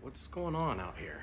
What's going on out here?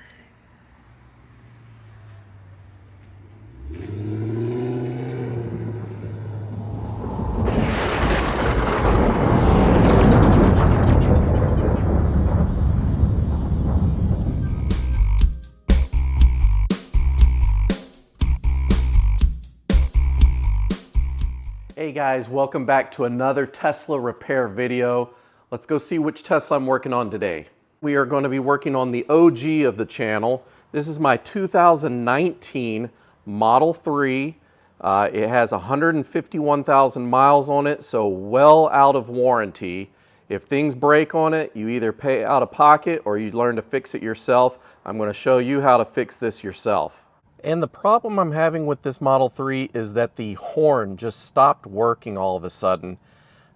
Hey guys, welcome back to another Tesla repair video. Let's go see which Tesla I'm working on today. We are going to be working on the OG of the channel. This is my 2019 Model 3. It has 151,000 miles on it, so well out of warranty. If things break on it, you either pay out of pocket or you learn to fix it yourself. I'm going to show you how to fix this yourself. And the problem I'm having with this Model 3 is that the horn just stopped working all of a sudden.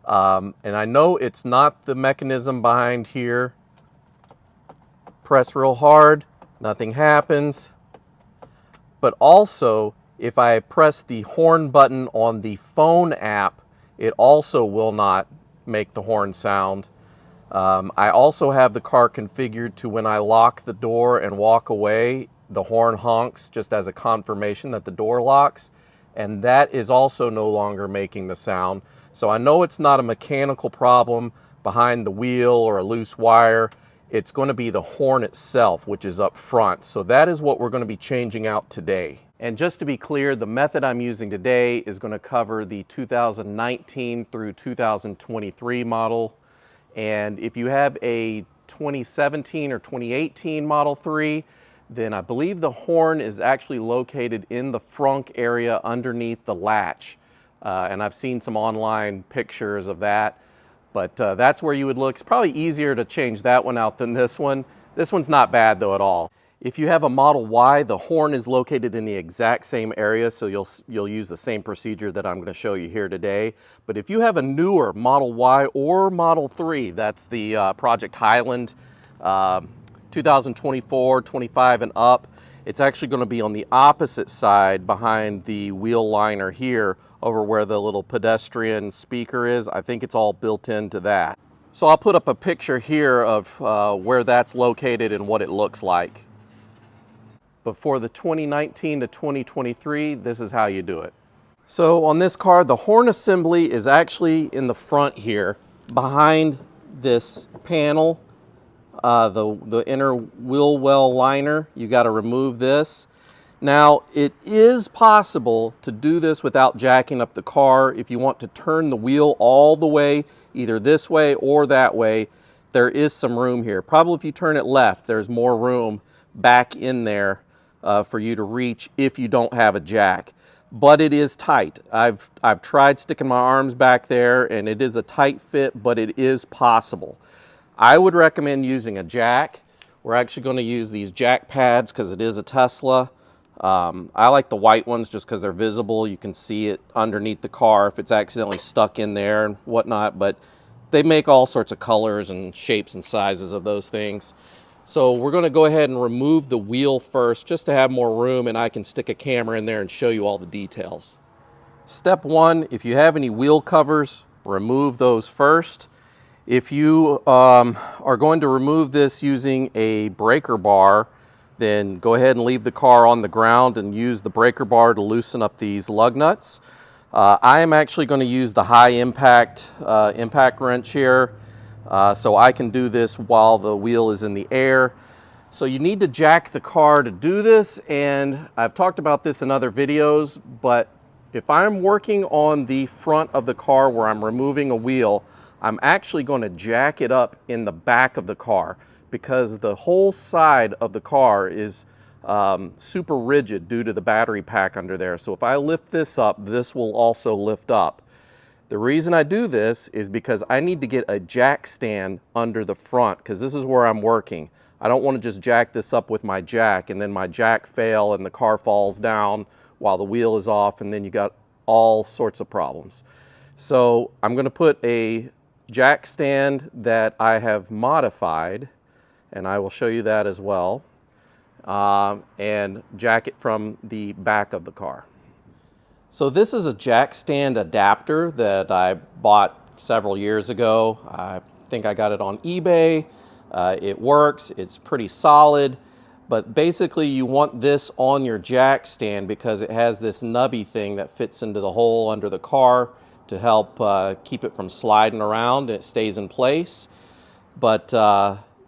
And I know it's not the mechanism behind here. Press real hard, nothing happens. But also, if I press the horn button on the phone app, it also will not make the horn sound. I also have the car configured to when I lock the door and walk away, the horn honks just as a confirmation that the door locks, and that is also no longer making the sound. So I know it's not a mechanical problem behind the wheel or a loose wire. It's going to be the horn itself, which is up front. So that is what we're going to be changing out today. And just to be clear, the method I'm using today is going to cover the 2019 through 2023 model. And if you have a 2017 or 2018 Model 3, then I believe the horn is actually located in the frunk area underneath the latch. And I've seen some online pictures of that, but that's where you would look. It's probably easier to change that one out than this one. This one's not bad though at all. If you have a Model Y, the horn is located in the exact same area, so you'll use the same procedure that I'm going to show you here today. But if you have a newer Model Y or Model 3, that's the Project Highland, 2024, 25 and up, it's actually going to be on the opposite side behind the wheel liner here over where the little pedestrian speaker is. I think it's all built into that. So I'll put up a picture here of where that's located and what it looks like. But for the 2019 to 2023, this is how you do it. So on this car, the horn assembly is actually in the front here behind this panel. The inner wheel well liner, you got to remove this. Now, it is possible to do this without jacking up the car. If you want to turn the wheel all the way, either this way or that way, there is some room here. Probably if you turn it left, there's more room back in there for you to reach if you don't have a jack. But it is tight. I've tried sticking my arms back there, and it is a tight fit, but it is possible. I would recommend using a jack. We're actually going to use these jack pads because it is a Tesla. I like the white ones just because they're visible. You can see it underneath the car if it's accidentally stuck in there and whatnot, but they make all sorts of colors and shapes and sizes of those things. So we're going to go ahead and remove the wheel first just to have more room, and I can stick a camera in there and show you all the details. Step one, if you have any wheel covers, remove those first. If you are going to remove this using a breaker bar, then go ahead and leave the car on the ground and use the breaker bar to loosen up these lug nuts. I am actually going to use the high impact wrench here, so I can do this while the wheel is in the air. So you need to jack the car to do this, and I've talked about this in other videos, but if I'm working on the front of the car where I'm removing a wheel, I'm actually going to jack it up in the back of the car because the whole side of the car is super rigid due to the battery pack under there. So if I lift this up, this will also lift up. The reason I do this is because I need to get a jack stand under the front because this is where I'm working. I don't want to just jack this up with my jack and then my jack fail and the car falls down while the wheel is off, and then you got all sorts of problems. So I'm going to put a jack stand that I have modified, and I will show you that as well, and jack it from the back of the car. So this is a jack stand adapter that I bought several years ago. I think I got it on eBay. It works, it's pretty solid, but basically you want this on your jack stand because it has this nubby thing that fits into the hole under the car to help keep it from sliding around, and it stays in place. But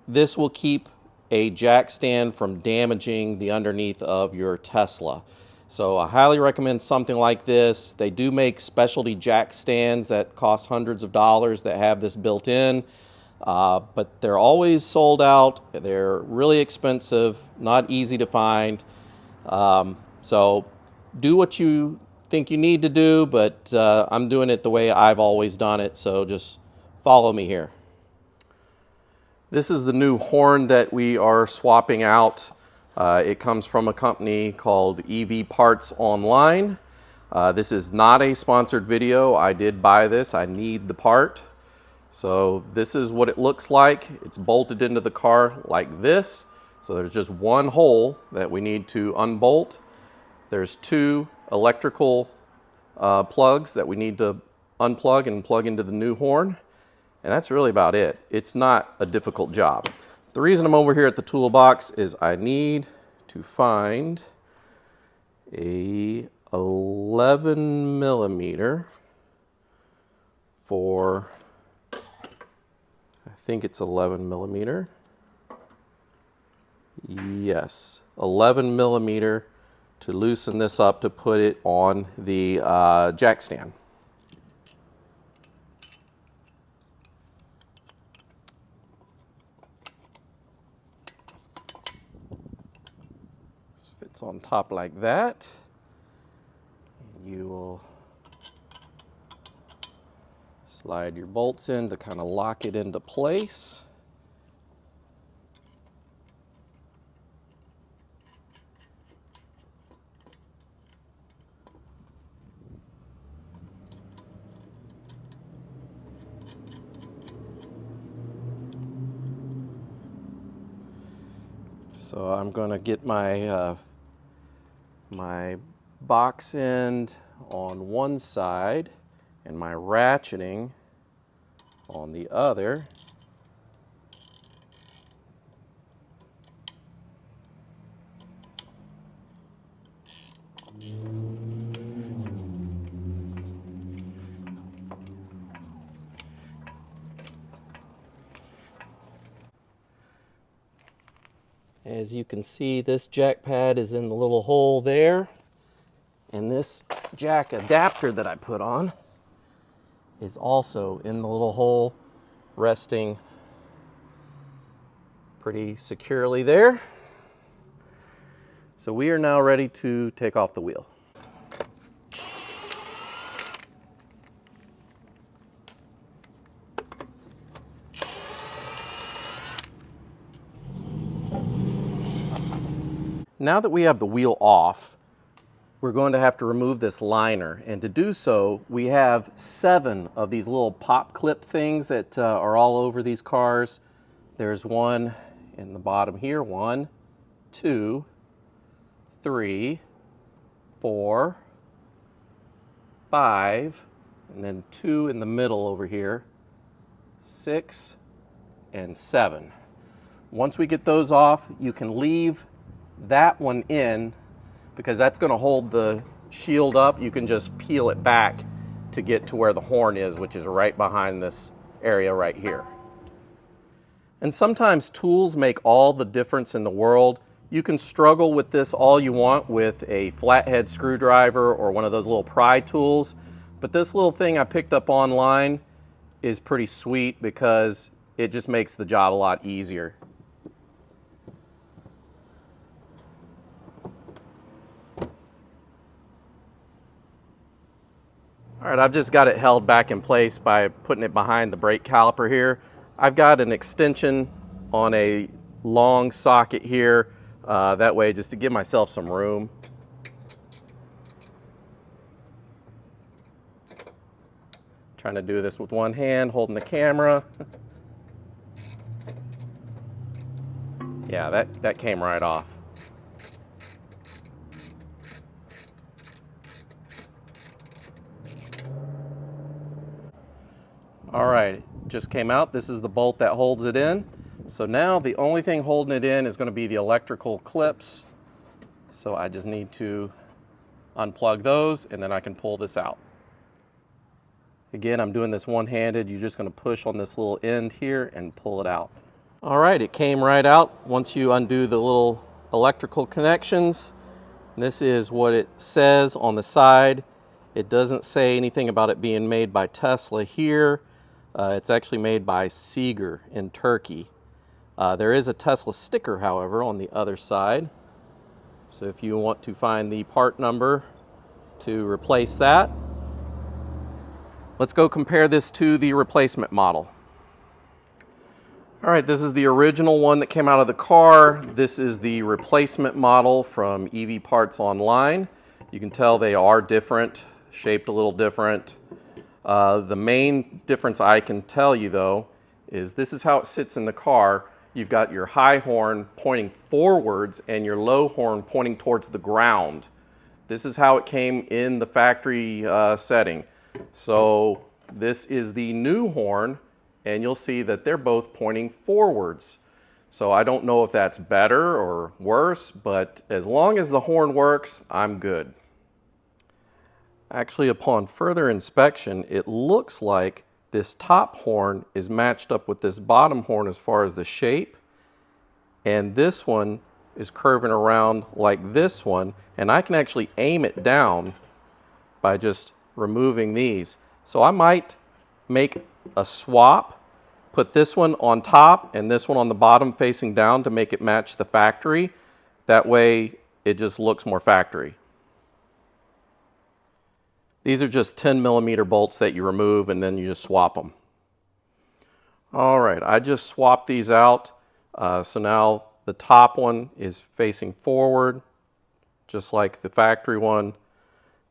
this will keep a jack stand from damaging the underneath of your Tesla. So I highly recommend something like this. They do make specialty jack stands that cost hundreds of dollars that have this built in, but they're always sold out. They're really expensive, not easy to find. So do what you think you need to do, but I'm doing it the way I've always done it, so just follow me here. This is the new horn that we are swapping out. It comes from a company called EV Parts Online. This is not a sponsored video. I did buy this. I need the part. So this is what it looks like. It's bolted into the car like this. So there's just one hole that we need to unbolt. There's two electrical plugs that we need to unplug and plug into the new horn. And that's really about it. It's not a difficult job. The reason I'm over here at the toolbox is I need to find a 11 millimeter for, I think it's 11 millimeter. Yes, 11 millimeter to loosen this up to put it on the jack stand. Fits on top like that. And you will slide your bolts in to kind of lock it into place. So I'm going to get my my box end on one side and my ratcheting on the other. As you can see, this jack pad is in the little hole there, and this jack adapter that I put on is also in the little hole, resting pretty securely there. So we are now ready to take off the wheel. Now that we have the wheel off, we're going to have to remove this liner. And to do so, we have 7 of these little pop clip things that are all over these cars. There's one in the bottom here. 1, 2, 3, 4, 5, and then 2 in the middle over here, 6, and 7. Once we get those off, you can leave that one in because that's going to hold the shield up. You can just peel it back to get to where the horn is, which is right behind this area right here. And sometimes tools make all the difference in the world. You can struggle with this all you want with a flathead screwdriver or one of those little pry tools, but this little thing I picked up online is pretty sweet because it just makes the job a lot easier. All right, I've just got it held back in place by putting it behind the brake caliper here. I've got an extension on a long socket here, that way just to give myself some room. Trying to do this with one hand, holding the camera. Yeah, that came right off. All right, just came out. This is the bolt that holds it in. So now the only thing holding it in is going to be the electrical clips. So I just need to unplug those and then I can pull this out. Again, I'm doing this one-handed. You're just going to push on this little end here and pull it out. All right, it came right out once you undo the little electrical connections. This is what it says on the side. It doesn't say anything about it being made by Tesla here. It's actually made by Seeger in Turkey. There is a Tesla sticker, however, on the other side. So if you want to find the part number to replace that, let's go compare this to the replacement model. All right, this is the original one that came out of the car. This is the replacement model from EV Parts Online. You can tell they are different, shaped a little different. The main difference I can tell you though is this is how it sits in the car. You've got your high horn pointing forwards and your low horn pointing towards the ground. This is how it came in the factory setting. So this is the new horn, and you'll see that they're both pointing forwards. So I don't know if that's better or worse, but as long as the horn works, I'm good. Actually, upon further inspection, it looks like this top horn is matched up with this bottom horn as far as the shape, and this one is curving around like this one, and I can actually aim it down by just removing these. So I might make a swap, put this one on top and this one on the bottom facing down to make it match the factory. That way it just looks more factory. These are just 10mm bolts that you remove and then you just swap them. All right, I just swapped these out. So now the top one is facing forward, just like the factory one.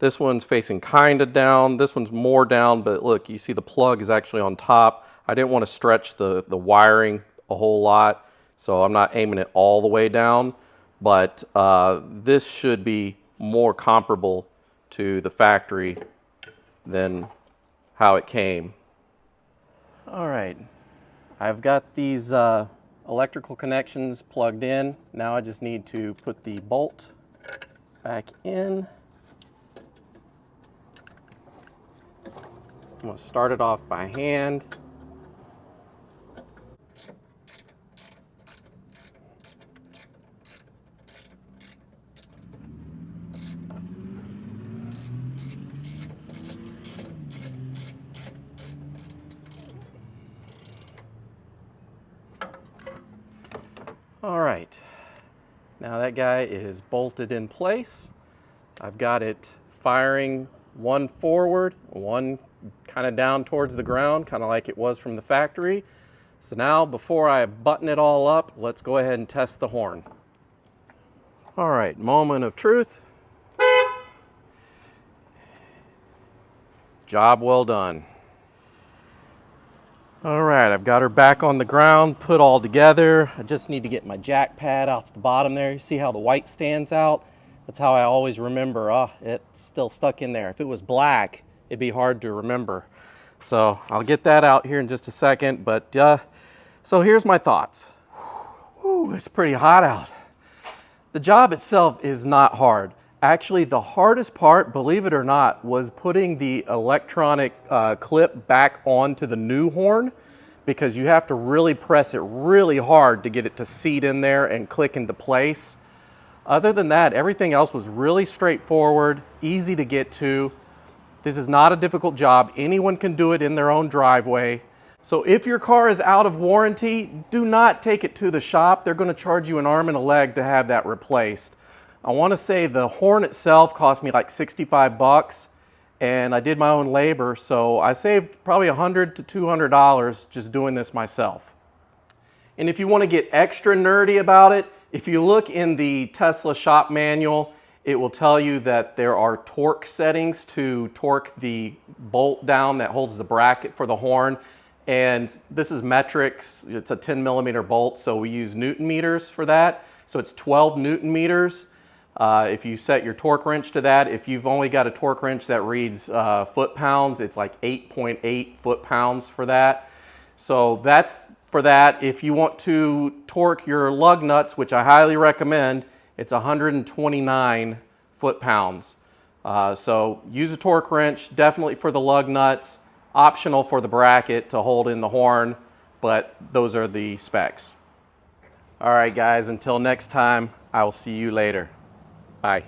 This one's facing kind of down. This one's more down, but look, you see the plug is actually on top. I didn't want to stretch the wiring a whole lot, so I'm not aiming it all the way down, but this should be more comparable to the factory than how it came. All right, I've got these electrical connections plugged in. Now I just need to put the bolt back in. I'm going to start it off by hand. All right, now that guy is bolted in place. I've got it firing one forward, one kind of down towards the ground, kind of like it was from the factory. So now, before I button it all up, let's go ahead and test the horn. All right, moment of truth. Job well done. All right, I've got her back on the ground, put all together. I just need to get my jack pad off the bottom there. You see how the white stands out? That's how I always remember, it's still stuck in there. If it was black, it'd be hard to remember. So I'll get that out here in just a second, but so here's my thoughts. Whew, it's pretty hot out. The job itself is not hard. Actually, the hardest part, believe it or not, was putting the electronic clip back onto the new horn, because you have to really press it really hard to get it to seat in there and click into place. Other than that, everything else was really straightforward, easy to get to. This is not a difficult job. Anyone can do it in their own driveway. So if your car is out of warranty, do not take it to the shop. They're going to charge you an arm and a leg to have that replaced. I want to say the horn itself cost me like 65 bucks, and I did my own labor, so I saved probably $100 to $200 just doing this myself. And if you want to get extra nerdy about it, if you look in the Tesla shop manual, it will tell you that there are torque settings to torque the bolt down that holds the bracket for the horn. And this is metrics. It's a 10mm bolt, so we use Newton meters for that. So it's 12 Newton meters. If you set your torque wrench to that, if you've only got a torque wrench that reads foot-pounds, it's like 8.8 foot-pounds for that. So that's for that. If you want to torque your lug nuts, which I highly recommend, it's 129 foot-pounds. So use a torque wrench, definitely for the lug nuts, optional for the bracket to hold in the horn, but those are the specs. All right, guys, until next time, I will see you later. Bye.